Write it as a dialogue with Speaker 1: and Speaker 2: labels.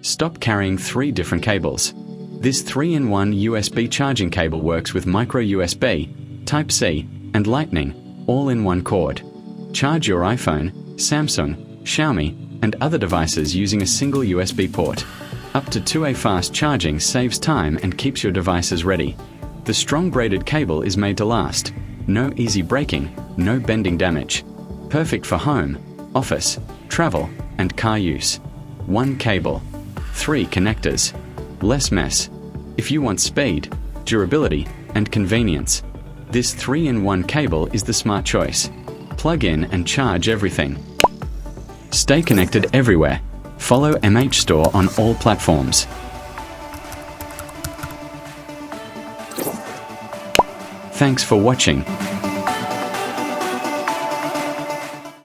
Speaker 1: Stop carrying 3 different cables. This 3-in-1 USB charging cable works with micro USB, Type-C, and Lightning, all in one cord. Charge your iPhone, Samsung, Xiaomi, and other devices using a single USB port. Up to 2A fast charging saves time and keeps your devices ready. The strong braided cable is made to last. No easy breaking, no bending damage. Perfect for home, office, travel, and car use. 1 cable. 3 connectors. Less mess. If you want speed, durability, and convenience, this 3-in-1 cable is the smart choice. Plug in and charge everything. Stay connected everywhere. Follow MH Store on all platforms. Thanks for watching.